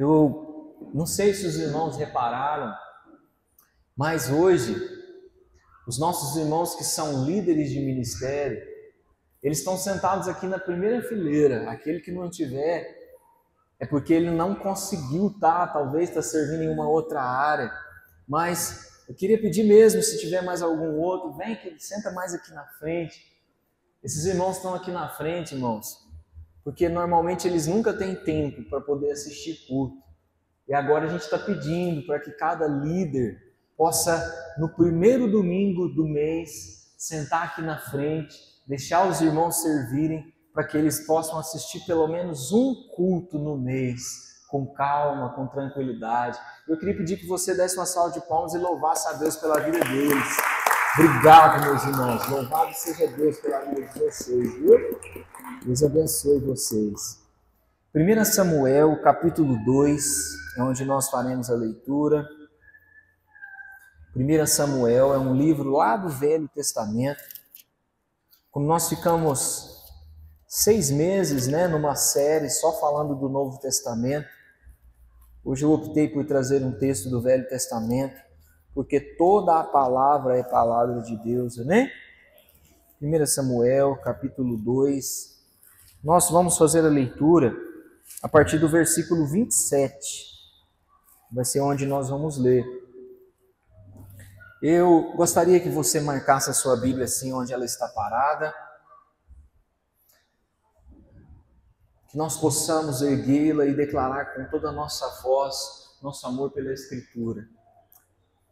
Eu não sei se os irmãos repararam, mas hoje, os nossos irmãos que são líderes de ministério, eles estão sentados aqui na primeira fileira. Aquele que não tiver, é porque ele não conseguiu estar, talvez está servindo em uma outra área. Mas eu queria pedir mesmo, se tiver mais algum outro, vem que senta mais aqui na frente. Esses irmãos estão aqui na frente, irmãos, porque normalmente eles nunca têm tempo para poder assistir culto. E agora a gente está pedindo para que cada líder possa, no primeiro domingo do mês, sentar aqui na frente, deixar os irmãos servirem, para que eles possam assistir pelo menos um culto no mês, com calma, com tranquilidade. Eu queria pedir que você desse uma salva de palmas e louvasse a Deus pela vida deles. Obrigado, meus irmãos. Louvado seja Deus pela vida de vocês, viu? Deus abençoe vocês. 1 Samuel, capítulo 2, é onde nós faremos a leitura. 1 Samuel é um livro lá do Velho Testamento. Como nós ficamos 6 meses, numa série só falando do Novo Testamento, hoje eu optei por trazer um texto do Velho Testamento, porque toda a palavra é palavra de Deus, né? 1 Samuel, capítulo 2, nós vamos fazer a leitura a partir do versículo 27, vai ser onde nós vamos ler. Eu gostaria que você marcasse a sua Bíblia assim, onde ela está parada, que nós possamos erguê-la e declarar com toda a nossa voz, nosso amor pela Escritura.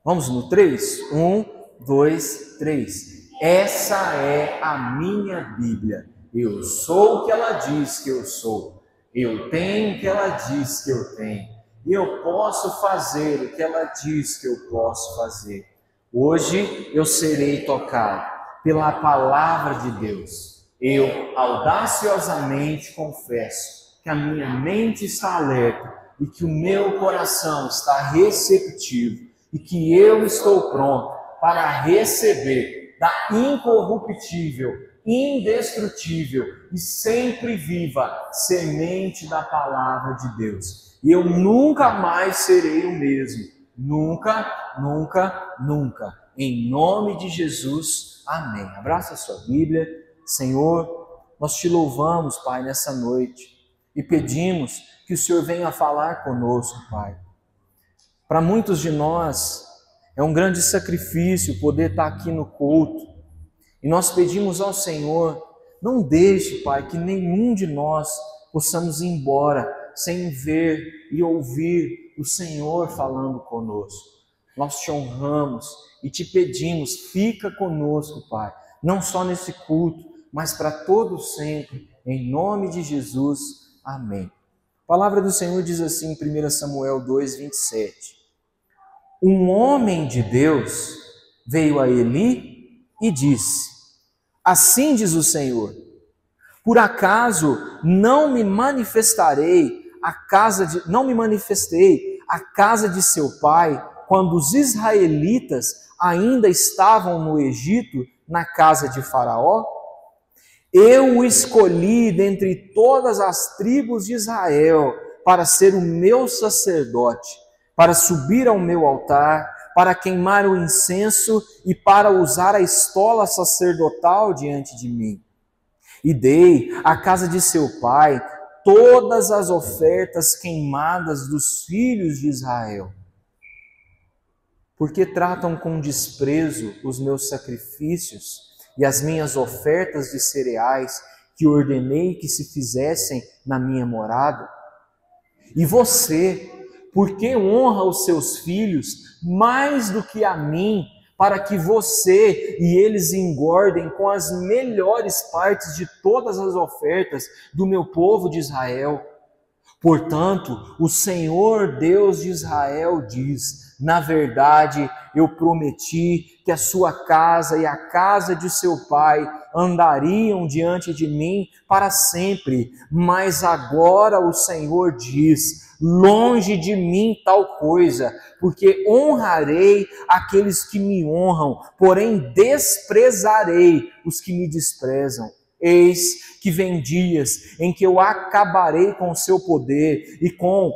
Vamos no 3? 1, 2, 3. Essa é a minha Bíblia. Eu sou o que ela diz que eu sou. Eu tenho o que ela diz que eu tenho. E eu posso fazer o que ela diz que eu posso fazer. Hoje eu serei tocado pela palavra de Deus. Eu audaciosamente confesso que a minha mente está alerta e que o meu coração está receptivo e que eu estou pronto para receber da incorruptível, indestrutível e sempre viva semente da palavra de Deus. E eu nunca mais serei o mesmo. Nunca, nunca, nunca. Em nome de Jesus, amém. Abraça a sua Bíblia. Senhor, nós te louvamos, Pai, nessa noite e pedimos que o Senhor venha falar conosco, Pai. Para muitos de nós é um grande sacrifício poder estar aqui no culto e nós pedimos ao Senhor, não deixe, Pai, que nenhum de nós possamos ir embora sem ver e ouvir o Senhor falando conosco. Nós te honramos e te pedimos, fica conosco, Pai, não só nesse culto, mas para todo sempre, em nome de Jesus, amém. A palavra do Senhor diz assim em 1 Samuel 2, 27. Um homem de Deus veio a Eli e disse, assim diz o Senhor, por acaso não me manifestei à casa de seu pai, quando os israelitas ainda estavam no Egito, na casa de Faraó? Eu o escolhi dentre todas as tribos de Israel para ser o meu sacerdote, para subir ao meu altar, para queimar o incenso e para usar a estola sacerdotal diante de mim. E dei à casa de seu pai todas as ofertas queimadas dos filhos de Israel. Porque tratam com desprezo os meus sacrifícios e as minhas ofertas de cereais que ordenei que se fizessem na minha morada? E você, por que honra os seus filhos mais do que a mim, para que você e eles engordem com as melhores partes de todas as ofertas do meu povo de Israel? Portanto, o Senhor Deus de Israel diz, na verdade, eu prometi que a sua casa e a casa de seu pai andariam diante de mim para sempre, mas agora o Senhor diz, longe de mim tal coisa, porque honrarei aqueles que me honram, porém desprezarei os que me desprezam. Eis que vem dias em que eu acabarei com o seu poder e com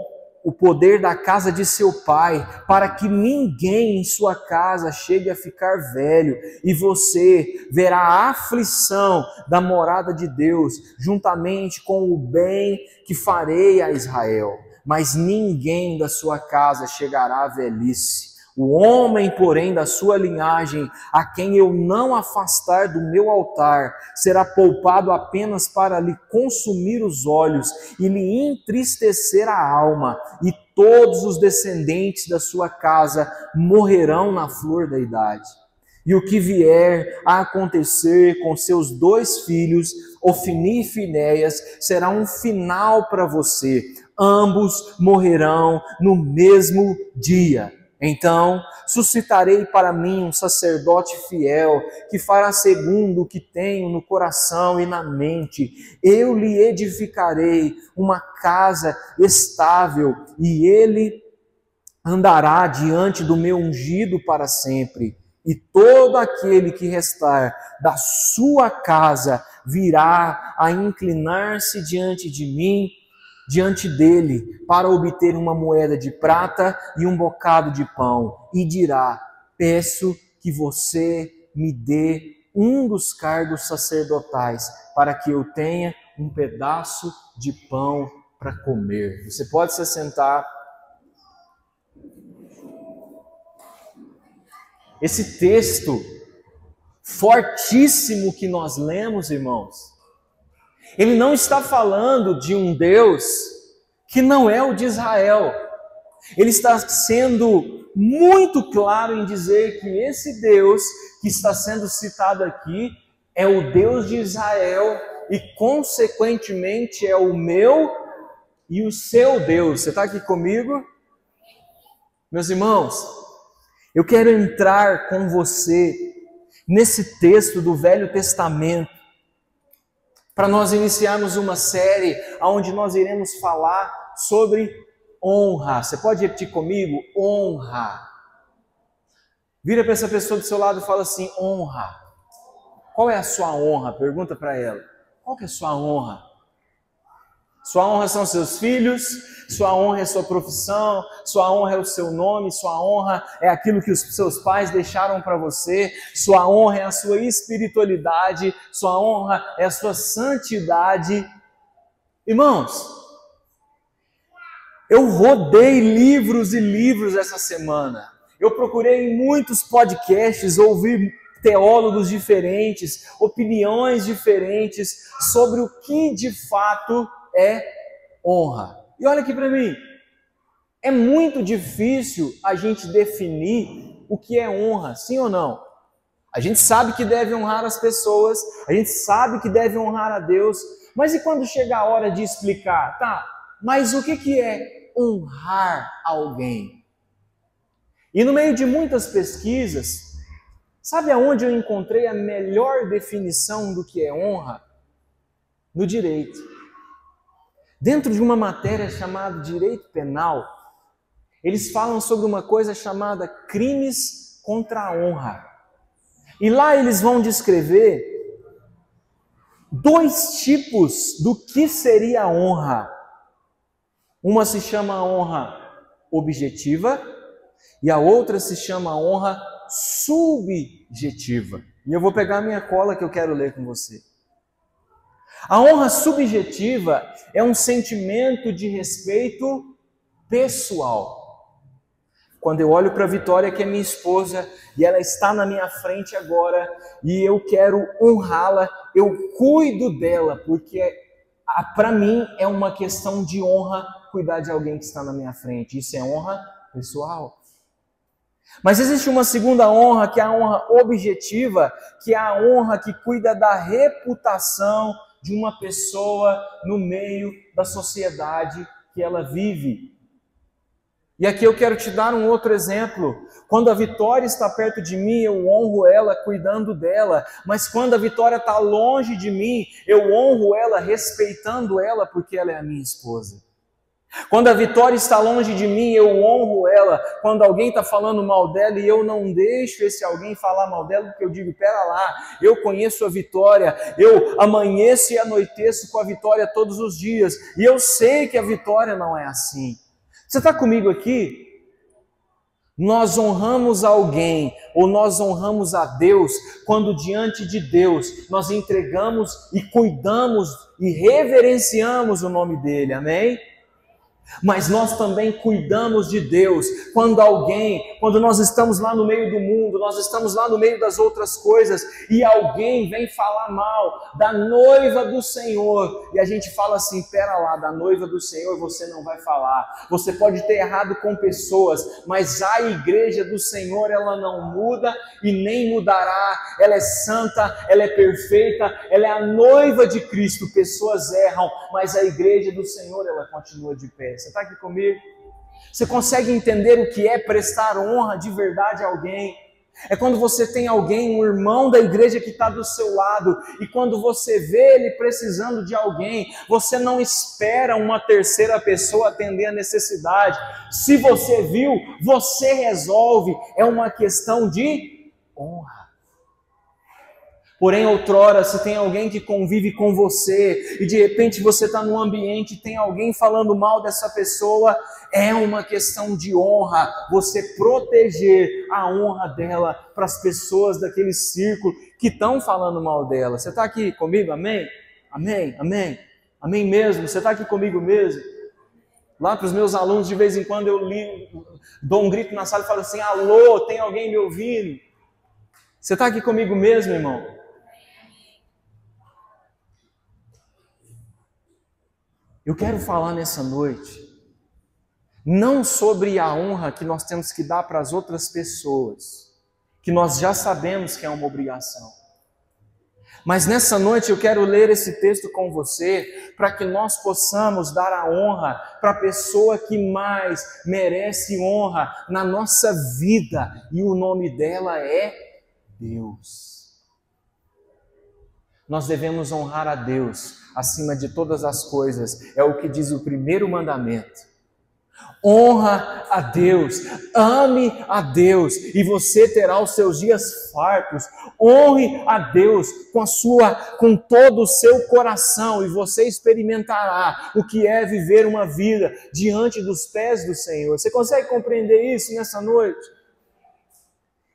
o poder da casa de seu pai, para que ninguém em sua casa chegue a ficar velho, e você verá a aflição da morada de Deus, juntamente com o bem que farei a Israel. Mas ninguém da sua casa chegará à velhice. O homem, porém, da sua linhagem, a quem eu não afastar do meu altar, será poupado apenas para lhe consumir os olhos e lhe entristecer a alma, e todos os descendentes da sua casa morrerão na flor da idade. E o que vier a acontecer com seus 2 filhos, Ofni e Finéias, será um final para você. Ambos morrerão no mesmo dia. Então suscitarei para mim um sacerdote fiel, que fará segundo o que tenho no coração e na mente. Eu lhe edificarei uma casa estável, e ele andará diante do meu ungido para sempre. E todo aquele que restar da sua casa virá a inclinar-se diante de mim, diante dele, para obter uma moeda de prata e um bocado de pão, e dirá: peço que você me dê um dos cargos sacerdotais, para que eu tenha um pedaço de pão para comer. Você pode se sentar. Esse texto fortíssimo que nós lemos, irmãos, ele não está falando de um Deus que não é o de Israel. Ele está sendo muito claro em dizer que esse Deus que está sendo citado aqui é o Deus de Israel e, consequentemente, é o meu e o seu Deus. Você está aqui comigo? Meus irmãos, eu quero entrar com você nesse texto do Velho Testamento, para nós iniciarmos uma série onde nós iremos falar sobre honra. Você pode repetir comigo? Honra. Vira para essa pessoa do seu lado e fala assim: honra. Qual é a sua honra? Pergunta para ela. Qual que é a sua honra? Sua honra são seus filhos, sua honra é sua profissão, sua honra é o seu nome, sua honra é aquilo que os seus pais deixaram para você, sua honra é a sua espiritualidade, sua honra é a sua santidade. Irmãos, eu rodei livros e livros essa semana. Eu procurei em muitos podcasts ouvir teólogos diferentes, opiniões diferentes sobre o que de fato é honra. E olha aqui para mim, é muito difícil a gente definir o que é honra, sim ou não? A gente sabe que deve honrar as pessoas, a gente sabe que deve honrar a Deus, mas e quando chega a hora de explicar? Tá, mas o que é honrar alguém? E no meio de muitas pesquisas, sabe aonde eu encontrei a melhor definição do que é honra? No direito. Dentro de uma matéria chamada Direito Penal, eles falam sobre uma coisa chamada crimes contra a honra. E lá eles vão descrever 2 tipos do que seria a honra. Uma se chama honra objetiva e a outra se chama honra subjetiva. E eu vou pegar a minha cola que eu quero ler com você. A honra subjetiva é um sentimento de respeito pessoal. Quando eu olho para a Vitória, que é minha esposa, e ela está na minha frente agora, e eu quero honrá-la, eu cuido dela, porque para mim é uma questão de honra cuidar de alguém que está na minha frente. Isso é honra pessoal. Mas existe uma segunda honra, que é a honra objetiva, que é a honra que cuida da reputação de uma pessoa no meio da sociedade que ela vive. E aqui eu quero te dar um outro exemplo. Quando a Vitória está perto de mim, eu honro ela cuidando dela. Mas quando a Vitória está longe de mim, eu honro ela respeitando ela porque ela é a minha esposa. Quando a Vitória está longe de mim, eu honro ela. Quando alguém está falando mal dela e eu não deixo esse alguém falar mal dela, porque eu digo, pera lá, eu conheço a Vitória, eu amanheço e anoiteço com a Vitória todos os dias, e eu sei que a Vitória não é assim. Você está comigo aqui? Nós honramos alguém, ou nós honramos a Deus, quando diante de Deus nós entregamos e cuidamos e reverenciamos o nome dele, amém? Mas nós também cuidamos de Deus quando nós estamos lá no meio do mundo, nós estamos lá no meio das outras coisas e alguém vem falar mal da noiva do Senhor e a gente fala assim, pera lá, da noiva do Senhor você não vai falar, você pode ter errado com pessoas, mas a igreja do Senhor ela não muda e nem mudará, ela é santa, ela é perfeita, ela é a noiva de Cristo, pessoas erram, mas a igreja do Senhor ela continua de pé. Você está aqui comigo? Você consegue entender o que é prestar honra de verdade a alguém? É quando você tem alguém, um irmão da igreja que está do seu lado, e quando você vê ele precisando de alguém, você não espera uma terceira pessoa atender a necessidade. Se você viu, você resolve. É uma questão de honra. Porém, outrora, se tem alguém que convive com você e de repente você está num ambiente e tem alguém falando mal dessa pessoa, é uma questão de honra, você proteger a honra dela para as pessoas daquele círculo que estão falando mal dela. Você está aqui comigo? Amém? Amém? Amém? Amém mesmo? Você está aqui comigo mesmo? Lá para os meus alunos, de vez em quando eu dou um grito na sala e falo assim, alô, tem alguém me ouvindo? Você está aqui comigo mesmo, irmão? Eu quero falar nessa noite, não sobre a honra que nós temos que dar para as outras pessoas, que nós já sabemos que é uma obrigação. Mas nessa noite eu quero ler esse texto com você, para que nós possamos dar a honra para a pessoa que mais merece honra na nossa vida, e o nome dela é Deus. Nós devemos honrar a Deus acima de todas as coisas, é o que diz o primeiro mandamento. Honra a Deus, ame a Deus e você terá os seus dias fartos. Honre a Deus com todo o seu coração e você experimentará o que é viver uma vida diante dos pés do Senhor. Você consegue compreender isso nessa noite?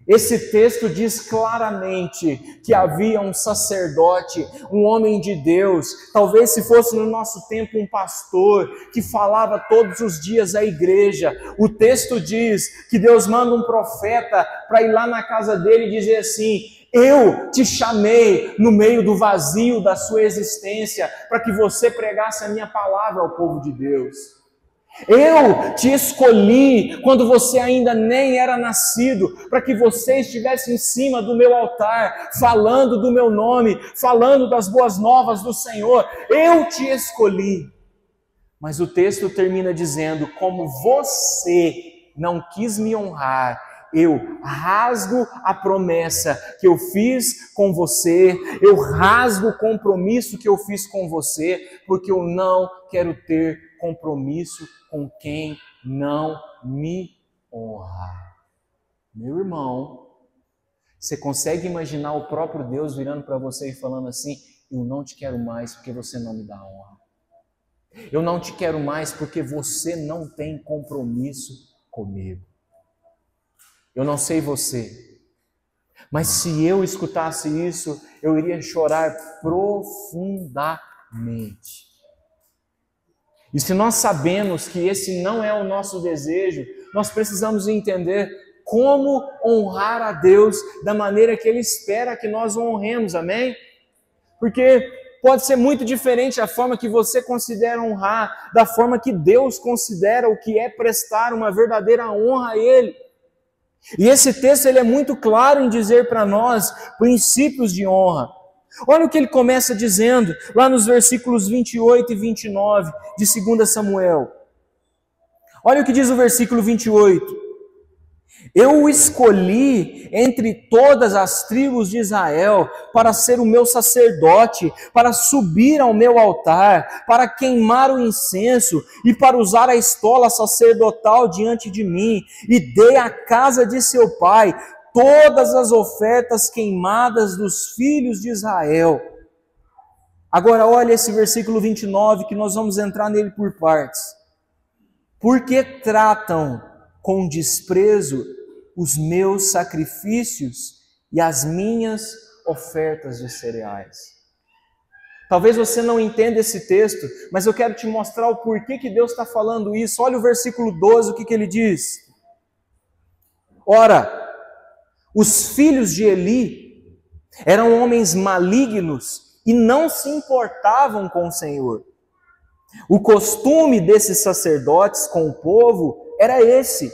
Esse texto diz claramente que havia um sacerdote, um homem de Deus, talvez se fosse no nosso tempo um pastor, que falava todos os dias à igreja. O texto diz que Deus manda um profeta para ir lá na casa dele e dizer assim, eu te chamei no meio do vazio da sua existência, para que você pregasse a minha palavra ao povo de Deus. Eu te escolhi quando você ainda nem era nascido, para que você estivesse em cima do meu altar, falando do meu nome, falando das boas novas do Senhor. Eu te escolhi. Mas o texto termina dizendo, como você não quis me honrar, eu rasgo a promessa que eu fiz com você, eu rasgo o compromisso que eu fiz com você, porque eu não quero ter compromisso com quem não me honra. Meu irmão, você consegue imaginar o próprio Deus virando para você e falando assim, eu não te quero mais porque você não me dá honra. Eu não te quero mais porque você não tem compromisso comigo. Eu não sei você, mas se eu escutasse isso, eu iria chorar profundamente. E se nós sabemos que esse não é o nosso desejo, nós precisamos entender como honrar a Deus da maneira que Ele espera que nós o honremos, amém? Porque pode ser muito diferente a forma que você considera honrar, da forma que Deus considera o que é prestar uma verdadeira honra a Ele. E esse texto ele é muito claro em dizer para nós princípios de honra. Olha o que ele começa dizendo, lá nos versículos 28 e 29 de 2 Samuel. Olha o que diz o versículo 28. Eu o escolhi entre todas as tribos de Israel para ser o meu sacerdote, para subir ao meu altar, para queimar o incenso e para usar a estola sacerdotal diante de mim. E dei à casa de seu pai todas as ofertas queimadas dos filhos de Israel. Agora olha esse versículo 29 que nós vamos entrar nele por partes. Por que tratam com desprezo os meus sacrifícios e as minhas ofertas de cereais? Talvez você não entenda esse texto, mas eu quero te mostrar o porquê que Deus está falando isso. Olha o versículo 12, o que ele diz. Ora, os filhos de Eli eram homens malignos e não se importavam com o Senhor. O costume desses sacerdotes com o povo era esse: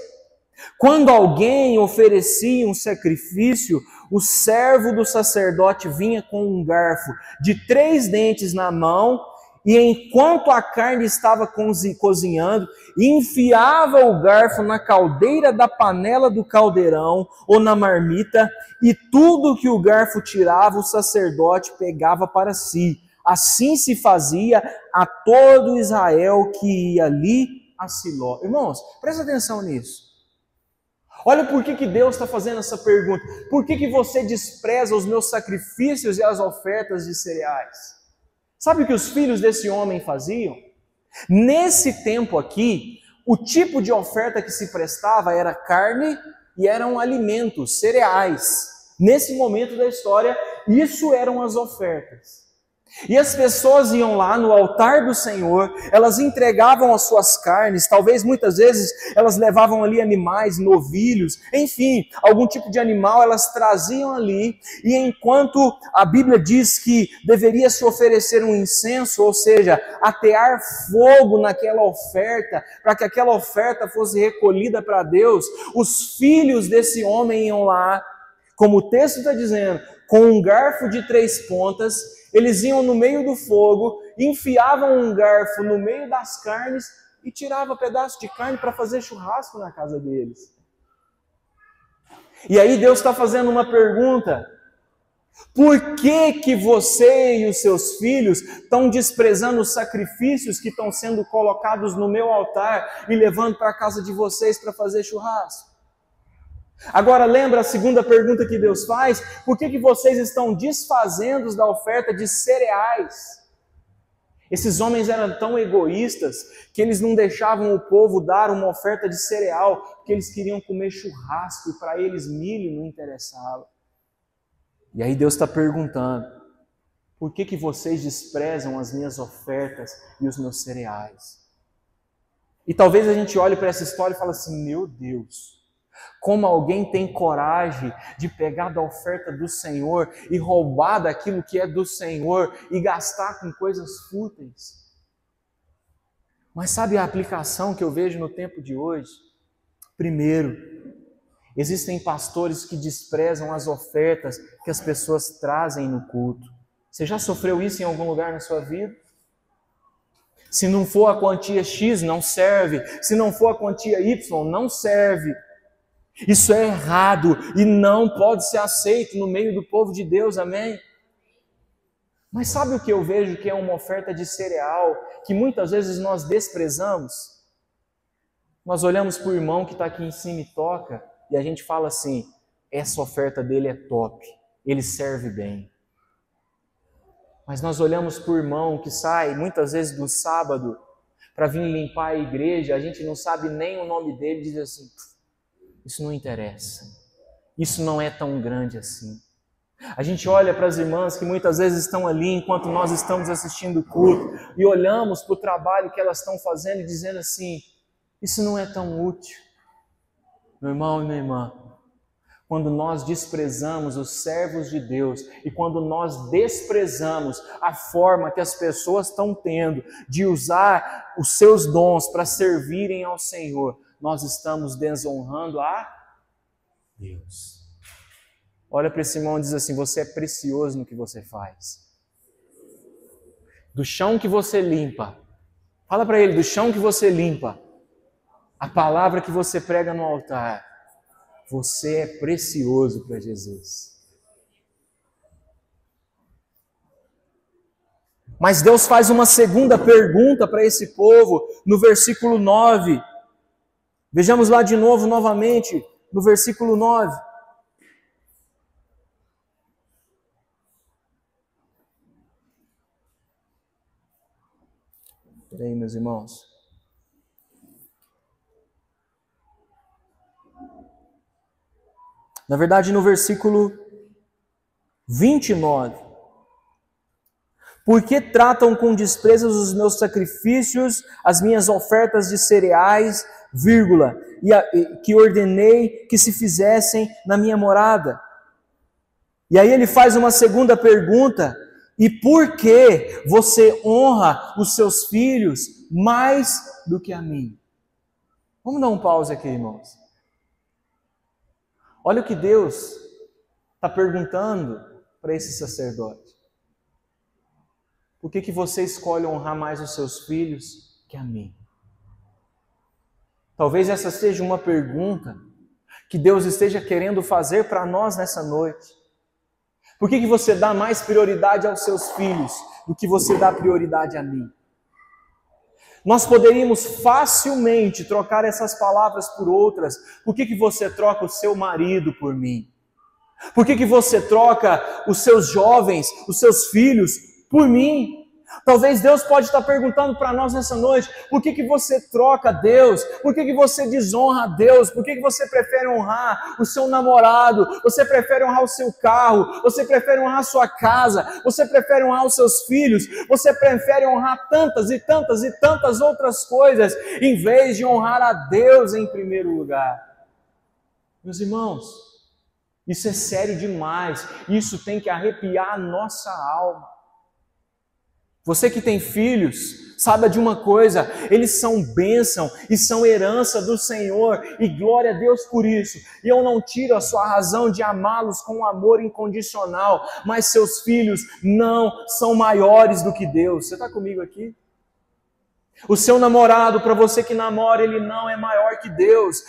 quando alguém oferecia um sacrifício, o servo do sacerdote vinha com um garfo de 3 dentes na mão e, enquanto a carne estava cozinhando, enfiava o garfo na caldeira da panela do caldeirão ou na marmita, e tudo que o garfo tirava, o sacerdote pegava para si. Assim se fazia a todo Israel que ia ali a Siló. Irmãos, presta atenção nisso. Olha por que Deus está fazendo essa pergunta. Por que você despreza os meus sacrifícios e as ofertas de cereais? Sabe o que os filhos desse homem faziam? Nesse tempo aqui, o tipo de oferta que se prestava era carne e eram alimentos, cereais. Nesse momento da história, isso eram as ofertas. E as pessoas iam lá no altar do Senhor, elas entregavam as suas carnes, talvez muitas vezes elas levavam ali animais, novilhos, enfim, algum tipo de animal elas traziam ali, e enquanto a Bíblia diz que deveria se oferecer um incenso, ou seja, atear fogo naquela oferta, para que aquela oferta fosse recolhida para Deus, os filhos desse homem iam lá, como o texto está dizendo, com um garfo de 3 pontas, eles iam no meio do fogo, enfiavam um garfo no meio das carnes e tiravam pedaço de carne para fazer churrasco na casa deles. E aí Deus está fazendo uma pergunta: por que você e os seus filhos estão desprezando os sacrifícios que estão sendo colocados no meu altar e levando para a casa de vocês para fazer churrasco? Agora lembra a segunda pergunta que Deus faz? Por que vocês estão desfazendo da oferta de cereais? Esses homens eram tão egoístas que eles não deixavam o povo dar uma oferta de cereal, porque eles queriam comer churrasco e para eles milho não interessava. E aí Deus está perguntando: por que vocês desprezam as minhas ofertas e os meus cereais? E talvez a gente olhe para essa história e fale assim: meu Deus, como alguém tem coragem de pegar da oferta do Senhor e roubar daquilo que é do Senhor e gastar com coisas fúteis? Mas sabe a aplicação que eu vejo no tempo de hoje? Primeiro, existem pastores que desprezam as ofertas que as pessoas trazem no culto. Você já sofreu isso em algum lugar na sua vida? Se não for a quantia X, não serve. Se não for a quantia Y, não serve. Isso é errado e não pode ser aceito no meio do povo de Deus, amém? Mas sabe o que eu vejo que é uma oferta de cereal, que muitas vezes nós desprezamos? Nós olhamos para o irmão que está aqui em cima e toca, e a gente fala assim: essa oferta dele é top, ele serve bem. Mas nós olhamos para o irmão que sai muitas vezes do sábado para vir limpar a igreja, a gente não sabe nem o nome dele, e diz assim: isso não interessa, isso não é tão grande assim. A gente olha para as irmãs que muitas vezes estão ali enquanto nós estamos assistindo o culto e olhamos para o trabalho que elas estão fazendo e dizendo assim: isso não é tão útil. Meu irmão e minha irmã, quando nós desprezamos os servos de Deus e quando nós desprezamos a forma que as pessoas estão tendo de usar os seus dons para servirem ao Senhor, nós estamos desonrando a Deus. Olha para esse irmão e diz assim: você é precioso no que você faz. Do chão que você limpa, fala para ele, do chão que você limpa, a palavra que você prega no altar, você é precioso para Jesus. Mas Deus faz uma segunda pergunta para esse povo no versículo 9. Vejamos lá de novo, novamente, no versículo 9. Espera aí, meus irmãos. Na verdade, no versículo 29. Por que tratam com desprezo os meus sacrifícios, as minhas ofertas de cereais, vírgula, que ordenei que se fizessem na minha morada? E aí ele faz uma segunda pergunta: e por que você honra os seus filhos mais do que a mim? Vamos dar um pause aqui, irmãos. Olha o que Deus está perguntando para esse sacerdote. Por que você escolhe honrar mais os seus filhos que a mim? Talvez essa seja uma pergunta que Deus esteja querendo fazer para nós nessa noite. Por que você dá mais prioridade aos seus filhos do que você dá prioridade a mim? Nós poderíamos facilmente trocar essas palavras por outras. Por que você troca o seu marido por mim? Por que você troca os seus jovens, os seus filhos por mim? Talvez Deus pode estar perguntando para nós nessa noite: por que você troca Deus? Por que você desonra a Deus? Por que você prefere honrar o seu namorado? Você prefere honrar o seu carro? Você prefere honrar a sua casa? Você prefere honrar os seus filhos? Você prefere honrar tantas e tantas e tantas outras coisas, em vez de honrar a Deus em primeiro lugar? Meus irmãos, isso é sério demais. Isso tem que arrepiar a nossa alma. Você que tem filhos, saiba de uma coisa: eles são bênção e são herança do Senhor, e glória a Deus por isso. E eu não tiro a sua razão de amá-los com um amor incondicional, mas seus filhos não são maiores do que Deus. Você está comigo aqui? O seu namorado, para você que namora, ele não é maior que Deus.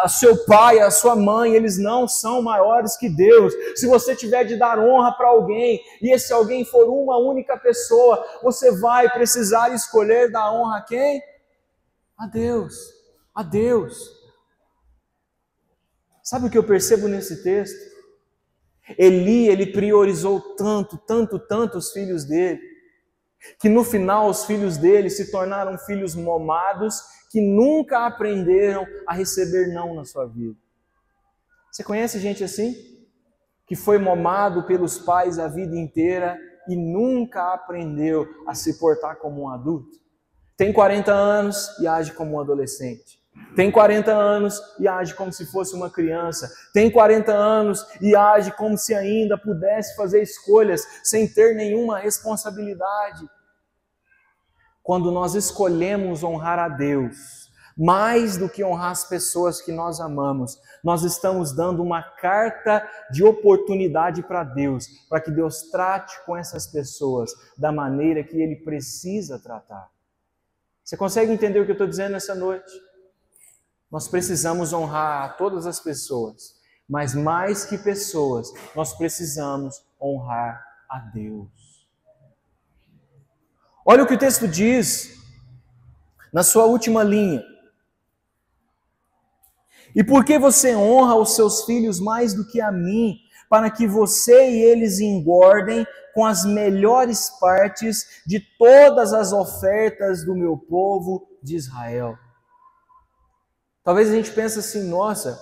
Seu pai, a sua mãe, eles não são maiores que Deus. Se você tiver de dar honra para alguém, e esse alguém for uma única pessoa, você vai precisar escolher dar honra a quem? A Deus. A Deus. Sabe o que eu percebo nesse texto? Eli, ele priorizou tanto os filhos dele, que no final os filhos dele se tornaram filhos momados, que nunca aprenderam a receber não na sua vida. Você conhece gente assim? Que foi momado pelos pais a vida inteira e nunca aprendeu a se portar como um adulto? Tem 40 anos e age como um adolescente. Tem 40 anos e age como se fosse uma criança. Tem 40 anos e age como se ainda pudesse fazer escolhas sem ter nenhuma responsabilidade. Quando nós escolhemos honrar a Deus, mais do que honrar as pessoas que nós amamos, nós estamos dando uma carta de oportunidade para Deus, para que Deus trate com essas pessoas da maneira que Ele precisa tratar. Você consegue entender o que eu estou dizendo nessa noite? Nós precisamos honrar a todas as pessoas, mas mais que pessoas, nós precisamos honrar a Deus. Olha o que o texto diz na sua última linha. E por que você honra os seus filhos mais do que a mim, para que você e eles engordem com as melhores partes de todas as ofertas do meu povo de Israel? Talvez a gente pense assim: nossa,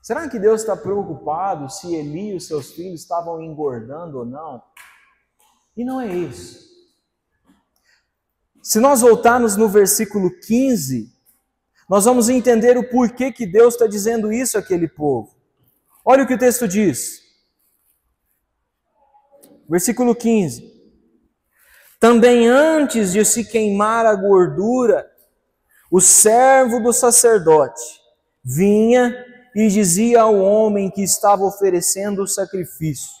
será que Deus está preocupado se Eli e os seus filhos estavam engordando ou não? E não é isso. Se nós voltarmos no versículo 15, nós vamos entender o porquê que Deus está dizendo isso àquele povo. Olha o que o texto diz. Versículo 15. Também antes de se queimar a gordura, o servo do sacerdote vinha e dizia ao homem que estava oferecendo o sacrifício: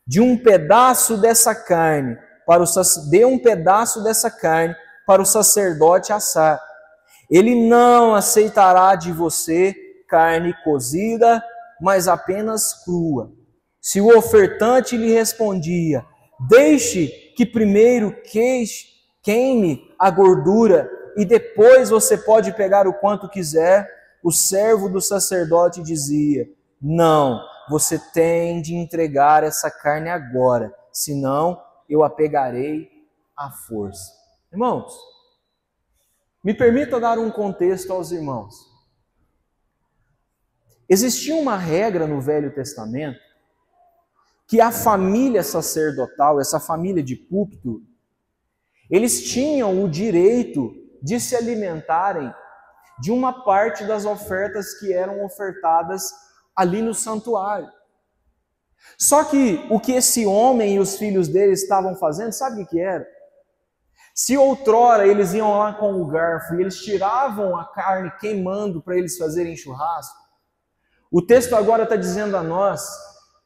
dê um pedaço dessa carne para o sacerdote assar. Ele não aceitará de você carne cozida, mas apenas crua. Se o ofertante lhe respondia: deixe que primeiro queime a gordura e depois você pode pegar o quanto quiser, o servo do sacerdote dizia: não, você tem de entregar essa carne agora, senão eu a pegarei à força. Irmãos, me permita dar um contexto aos irmãos. Existia uma regra no Velho Testamento que a família sacerdotal, essa família de púlpito, eles tinham o direito de se alimentarem de uma parte das ofertas que eram ofertadas ali no santuário. Só que o que esse homem e os filhos dele estavam fazendo, sabe o que era? Se outrora eles iam lá com o garfo e eles tiravam a carne queimando para eles fazerem churrasco, o texto agora está dizendo a nós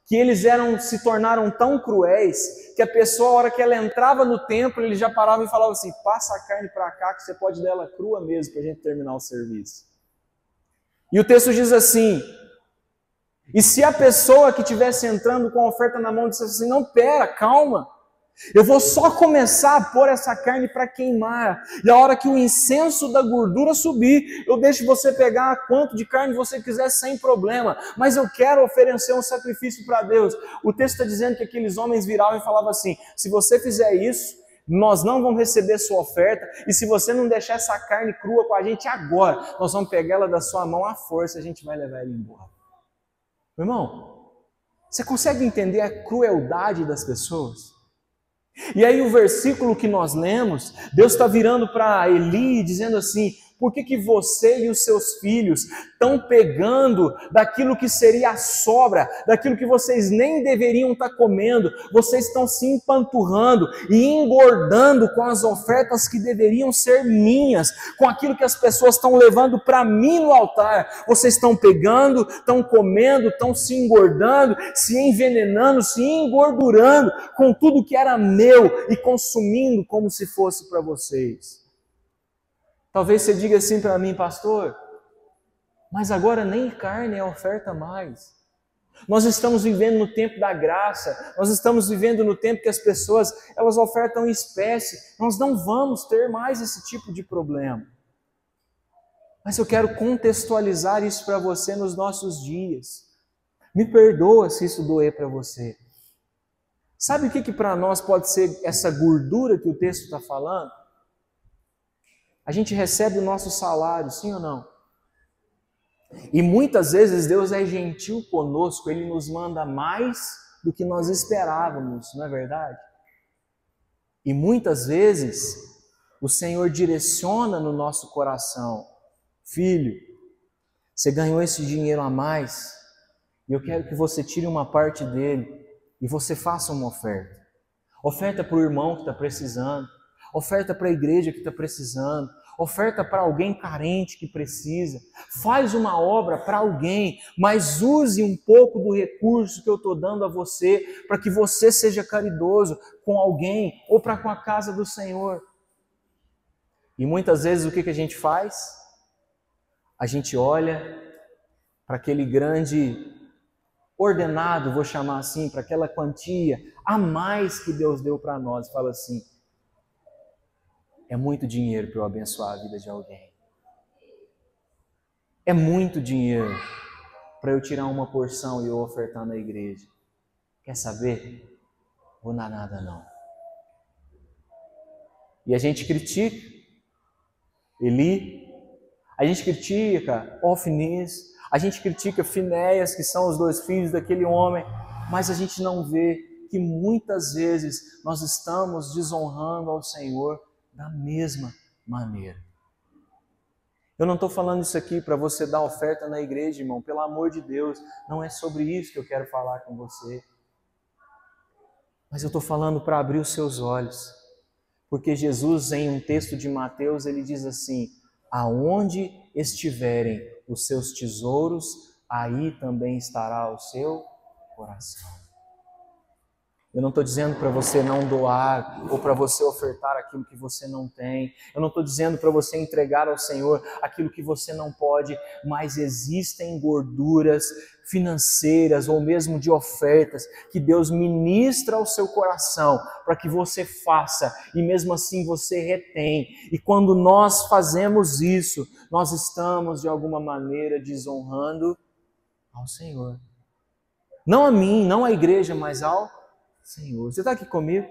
que eles se tornaram tão cruéis que a pessoa, a hora que ela entrava no templo, ele já parava e falava assim: passa a carne para cá que você pode dar ela crua mesmo para a gente terminar o serviço. E o texto diz assim: e se a pessoa que estivesse entrando com a oferta na mão dissesse assim: não, pera, calma, eu vou só começar a pôr essa carne para queimar, e a hora que o incenso da gordura subir, eu deixo você pegar quanto de carne você quiser sem problema, mas eu quero oferecer um sacrifício para Deus. O texto está dizendo que aqueles homens viravam e falavam assim: se você fizer isso, nós não vamos receber sua oferta, e se você não deixar essa carne crua com a gente agora, nós vamos pegar ela da sua mão à força e a gente vai levar ela embora. Meu irmão, você consegue entender a crueldade das pessoas? E aí o versículo que nós lemos, Deus está virando para Eli dizendo assim: por que você e os seus filhos estão pegando daquilo que seria a sobra, daquilo que vocês nem deveriam estar comendo, vocês estão se empanturrando e engordando com as ofertas que deveriam ser minhas, com aquilo que as pessoas estão levando para mim no altar, vocês estão pegando, estão comendo, estão se engordando, se envenenando, se engordurando com tudo que era meu e consumindo como se fosse para vocês. Talvez você diga assim para mim: pastor, mas agora nem carne é oferta mais. Nós estamos vivendo no tempo da graça, nós estamos vivendo no tempo que as pessoas, elas ofertam em espécie, nós não vamos ter mais esse tipo de problema. Mas eu quero contextualizar isso para você nos nossos dias. Me perdoa se isso doer para você. Sabe o que para nós pode ser essa gordura que o texto está falando? A gente recebe o nosso salário, sim ou não? E muitas vezes Deus é gentil conosco, Ele nos manda mais do que nós esperávamos, não é verdade? E muitas vezes o Senhor direciona no nosso coração: filho, você ganhou esse dinheiro a mais, e eu quero que você tire uma parte dele e você faça uma oferta. Oferta para o irmão que está precisando, oferta para a igreja que está precisando, oferta para alguém carente que precisa, faz uma obra para alguém, mas use um pouco do recurso que eu estou dando a você, para que você seja caridoso com alguém ou para com a casa do Senhor. E muitas vezes o que a gente faz? A gente olha para aquele grande ordenado, vou chamar assim, para aquela quantia a mais que Deus deu para nós, e fala assim: é muito dinheiro para eu abençoar a vida de alguém. É muito dinheiro para eu tirar uma porção e eu ofertar na igreja. Quer saber? Vou dar nada não. E a gente critica Eli, a gente critica Ofnis, a gente critica Finéias, que são os 2 filhos daquele homem, mas a gente não vê que muitas vezes nós estamos desonrando ao Senhor da mesma maneira. Eu não estou falando isso aqui para você dar oferta na igreja, irmão, pelo amor de Deus, não é sobre isso que eu quero falar com você. Mas eu estou falando para abrir os seus olhos, porque Jesus, em um texto de Mateus, ele diz assim: aonde estiverem os seus tesouros, aí também estará o seu coração. Eu não estou dizendo para você não doar ou para você ofertar aquilo que você não tem. Eu não estou dizendo para você entregar ao Senhor aquilo que você não pode, mas existem gorduras financeiras ou mesmo de ofertas que Deus ministra ao seu coração para que você faça e mesmo assim você retém. E quando nós fazemos isso, nós estamos de alguma maneira desonrando ao Senhor. Não a mim, não à igreja, mas ao Senhor. Você está aqui comigo?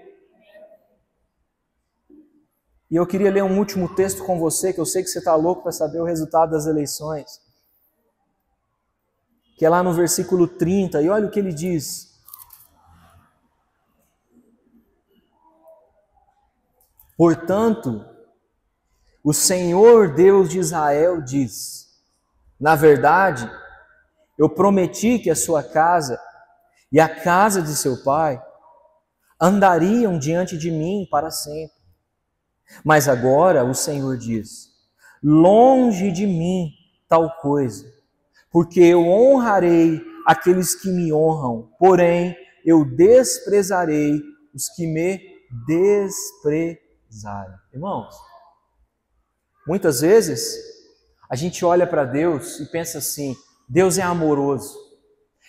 E eu queria ler um último texto com você, que eu sei que você está louco para saber o resultado das eleições. que é lá no versículo 30, e olha o que ele diz. Portanto, o Senhor Deus de Israel diz: na verdade, eu prometi que a sua casa e a casa de seu pai andariam diante de mim para sempre. Mas agora o Senhor diz: longe de mim tal coisa, porque eu honrarei aqueles que me honram, porém eu desprezarei os que me desprezarem. Irmãos, muitas vezes a gente olha para Deus e pensa assim: Deus é amoroso,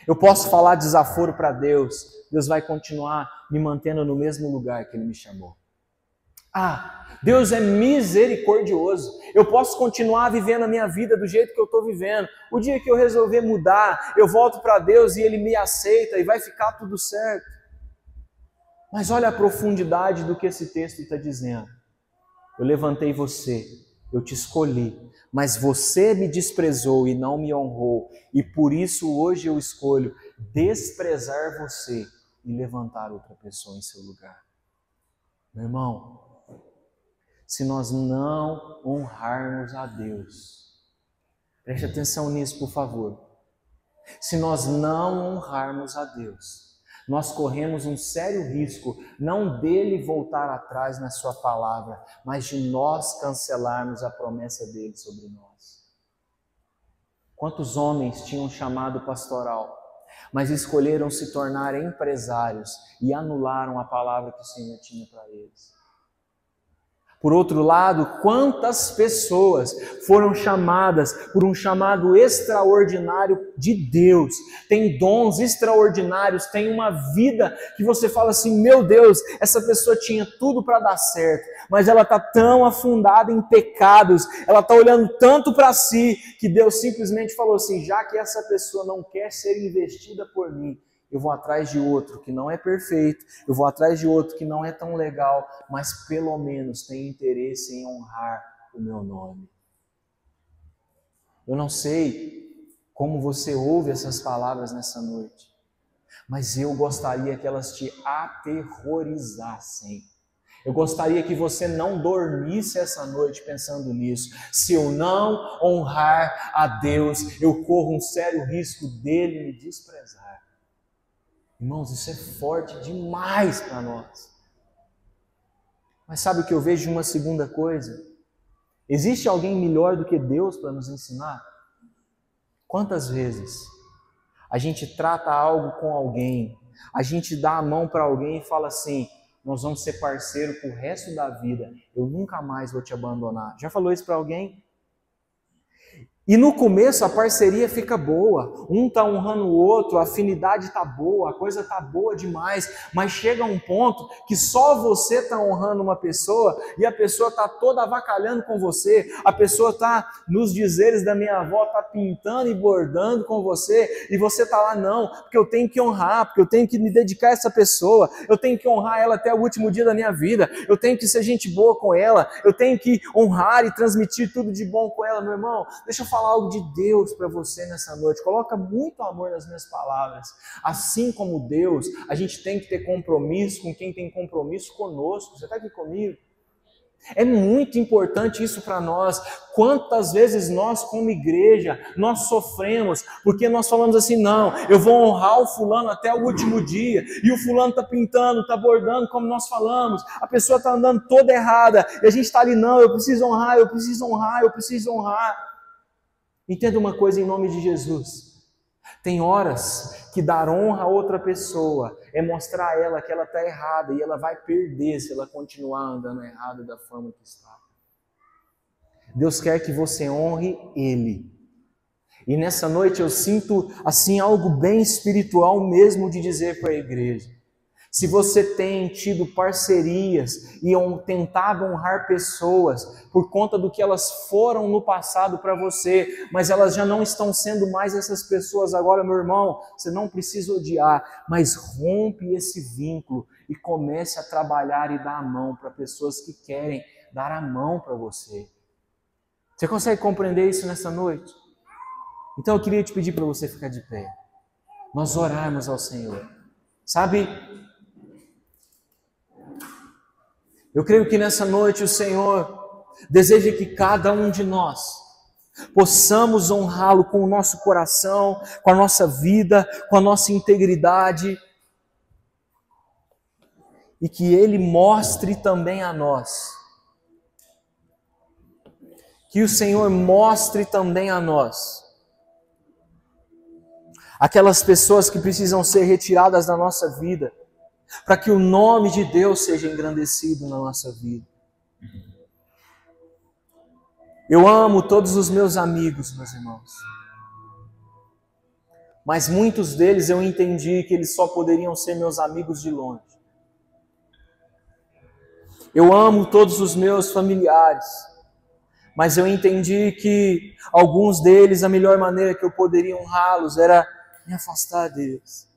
eu posso falar desaforo para Deus, Deus vai continuar me mantendo no mesmo lugar que Ele me chamou. Deus é misericordioso, eu posso continuar vivendo a minha vida do jeito que eu estou vivendo. O dia que eu resolver mudar, eu volto para Deus e Ele me aceita e vai ficar tudo certo. Mas olha a profundidade do que esse texto está dizendo. Eu levantei você, eu te escolhi, mas você me desprezou e não me honrou, e por isso hoje eu escolho desprezar você e levantar outra pessoa em seu lugar. Meu irmão, se nós não honrarmos a Deus, preste atenção nisso, por favor. Se nós não honrarmos a Deus, nós corremos um sério risco, não dele voltar atrás na sua palavra, mas de nós cancelarmos a promessa dele sobre nós. Quantos homens tinham chamado pastoral, mas escolheram se tornar empresários e anularam a palavra que o Senhor tinha para eles? Por outro lado, quantas pessoas foram chamadas por um chamado extraordinário de Deus, tem dons extraordinários, tem uma vida que você fala assim: meu Deus, essa pessoa tinha tudo para dar certo, mas ela está tão afundada em pecados, ela está olhando tanto para si, que Deus simplesmente falou assim: já que essa pessoa não quer ser investida por mim, eu vou atrás de outro que não é perfeito, eu vou atrás de outro que não é tão legal, mas pelo menos tem interesse em honrar o meu nome. Eu não sei como você ouve essas palavras nessa noite, mas eu gostaria que elas te aterrorizassem. Eu gostaria que você não dormisse essa noite pensando nisso. Se eu não honrar a Deus, eu corro um sério risco dele me desprezar. Irmãos, isso é forte demais para nós. Mas sabe o que eu vejo de uma segunda coisa? Existe alguém melhor do que Deus para nos ensinar? Quantas vezes a gente trata algo com alguém, a gente dá a mão para alguém e fala assim: nós vamos ser parceiro pro resto da vida, eu nunca mais vou te abandonar. Já falou isso para alguém? E no começo a parceria fica boa, um está honrando o outro, a afinidade está boa, a coisa está boa demais, mas chega um ponto que só você está honrando uma pessoa e a pessoa está toda avacalhando com você, a pessoa está, nos dizeres da minha avó, está pintando e bordando com você, e você está lá: não, porque eu tenho que honrar, porque eu tenho que me dedicar a essa pessoa, eu tenho que honrar ela até o último dia da minha vida, eu tenho que ser gente boa com ela, eu tenho que honrar e transmitir tudo de bom com ela. Meu irmão, deixa eu falar algo de Deus para você nessa noite. Coloca muito amor nas minhas palavras. Assim como Deus, a gente tem que ter compromisso com quem tem compromisso conosco. Você está aqui comigo? É muito importante isso para nós. Quantas vezes nós, como igreja, nós sofremos porque nós falamos assim: não, eu vou honrar o fulano até o último dia, e o fulano está pintando, está bordando como nós falamos, a pessoa está andando toda errada, e a gente está ali: não, eu preciso honrar, eu preciso honrar, eu preciso honrar. Entenda uma coisa em nome de Jesus: tem horas que dar honra a outra pessoa é mostrar a ela que ela está errada, e ela vai perder se ela continuar andando errada da forma que está. Deus quer que você honre Ele. E nessa noite eu sinto assim algo bem espiritual mesmo de dizer para a igreja: se você tem tido parcerias e tentado honrar pessoas por conta do que elas foram no passado para você, mas elas já não estão sendo mais essas pessoas agora, meu irmão, você não precisa odiar, mas rompe esse vínculo e comece a trabalhar e dar a mão para pessoas que querem dar a mão para você. Você consegue compreender isso nessa noite? Então eu queria te pedir para você ficar de pé. Nós orarmos ao Senhor. Sabe, eu creio que nessa noite o Senhor deseja que cada um de nós possamos honrá-lo com o nosso coração, com a nossa vida, com a nossa integridade, e que Ele mostre também a nós. Que o Senhor mostre também a nós aquelas pessoas que precisam ser retiradas da nossa vida, para que o nome de Deus seja engrandecido na nossa vida. Eu amo todos os meus amigos, meus irmãos, mas muitos deles eu entendi que eles só poderiam ser meus amigos de longe. Eu amo todos os meus familiares, mas eu entendi que alguns deles, a melhor maneira que eu poderia honrá-los era me afastar deles.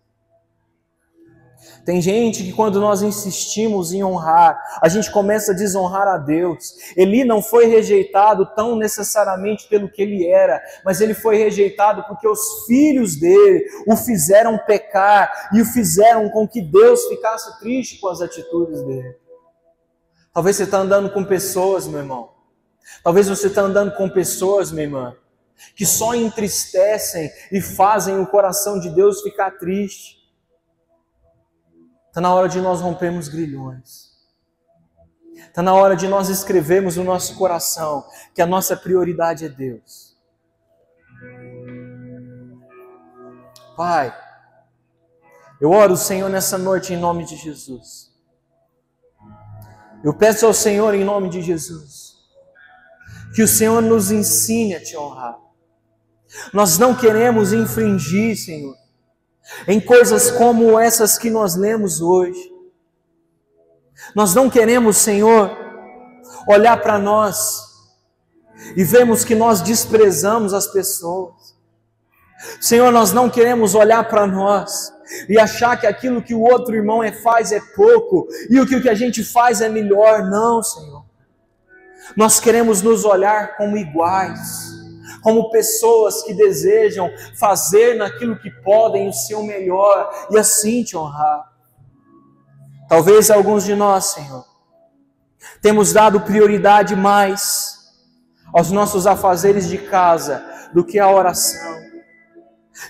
Tem gente que quando nós insistimos em honrar, a gente começa a desonrar a Deus. Eli não foi rejeitado tão necessariamente pelo que ele era, mas ele foi rejeitado porque os filhos dele o fizeram pecar e o fizeram com que Deus ficasse triste com as atitudes dele. Talvez você está andando com pessoas, meu irmão. Talvez você está andando com pessoas, minha irmã, que só entristecem e fazem o coração de Deus ficar triste. Está na hora de nós rompermos grilhões. Está na hora de nós escrevermos no nosso coração que a nossa prioridade é Deus. Pai, eu oro, Senhor, nessa noite em nome de Jesus. Eu peço ao Senhor em nome de Jesus que o Senhor nos ensine a te honrar. Nós não queremos infringir, Senhor, em coisas como essas que nós lemos hoje. Nós não queremos, Senhor, olhar para nós e vermos que nós desprezamos as pessoas. Senhor, nós não queremos olhar para nós e achar que aquilo que o outro irmão faz é pouco e o que a gente faz é melhor. Não, Senhor. Nós queremos nos olhar como iguais, como pessoas que desejam fazer naquilo que podem o seu melhor e assim te honrar. Talvez alguns de nós, Senhor, temos dado prioridade mais aos nossos afazeres de casa do que à oração.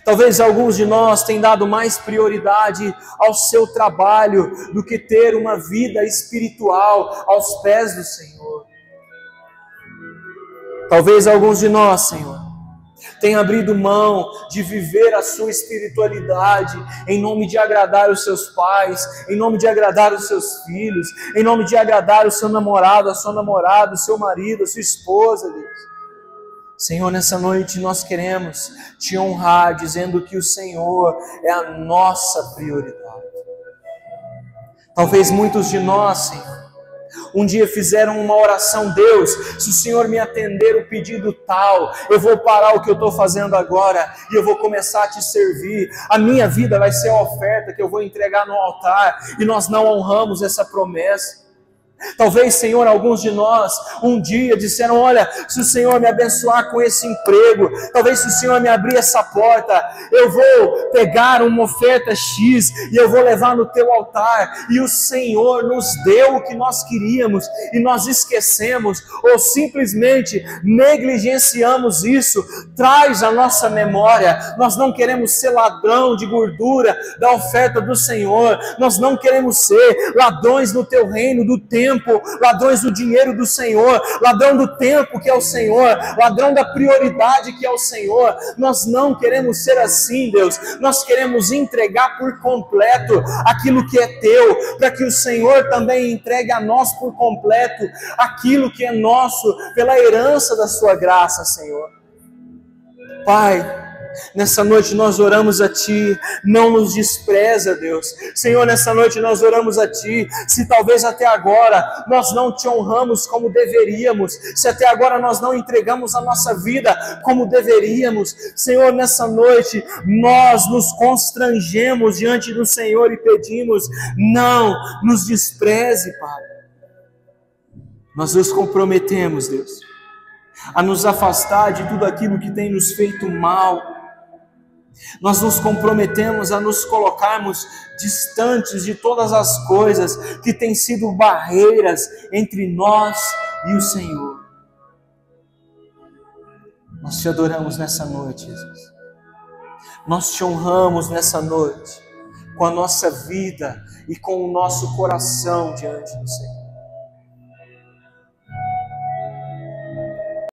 Talvez alguns de nós tenham dado mais prioridade ao seu trabalho do que ter uma vida espiritual aos pés do Senhor. Talvez alguns de nós, Senhor, tenham abrido mão de viver a sua espiritualidade em nome de agradar os seus pais, em nome de agradar os seus filhos, em nome de agradar o seu namorado, a sua namorada, o seu marido, a sua esposa, Deus. Senhor, nessa noite nós queremos te honrar, dizendo que o Senhor é a nossa prioridade. Talvez muitos de nós, Senhor, um dia fizeram uma oração: Deus, se o Senhor me atender o pedido tal, eu vou parar o que eu estou fazendo agora e eu vou começar a te servir. A minha vida vai ser a oferta que eu vou entregar no altar, e nós não honramos essa promessa. Talvez, Senhor, alguns de nós um dia disseram: olha, se o Senhor me abençoar com esse emprego, talvez se o Senhor me abrir essa porta, eu vou pegar uma oferta X e eu vou levar no teu altar. E o Senhor nos deu o que nós queríamos e nós esquecemos ou simplesmente negligenciamos isso. Traz a nossa memória. Nós não queremos ser ladrão de gordura da oferta do Senhor. Nós não queremos ser ladrões no teu reino, do tempo, ladrões do dinheiro do Senhor, ladrão do tempo que é o Senhor, ladrão da prioridade que é o Senhor. Nós não queremos ser assim, Deus. Nós queremos entregar por completo aquilo que é teu, para que o Senhor também entregue a nós por completo aquilo que é nosso, pela herança da sua graça, Senhor. Pai, nessa noite nós oramos a Ti, não nos despreza, Deus. Senhor, nessa noite nós oramos a Ti. Se talvez até agora nós não Te honramos como deveríamos, se até agora nós não entregamos a nossa vida como deveríamos, Senhor, nessa noite nós nos constrangemos diante do Senhor e pedimos: não nos despreze, Pai. Nós nos comprometemos, Deus, a nos afastar de tudo aquilo que tem nos feito mal. Nós nos comprometemos a nos colocarmos distantes de todas as coisas que têm sido barreiras entre nós e o Senhor. Nós te adoramos nessa noite, Jesus. Nós te honramos nessa noite, com a nossa vida e com o nosso coração diante do Senhor.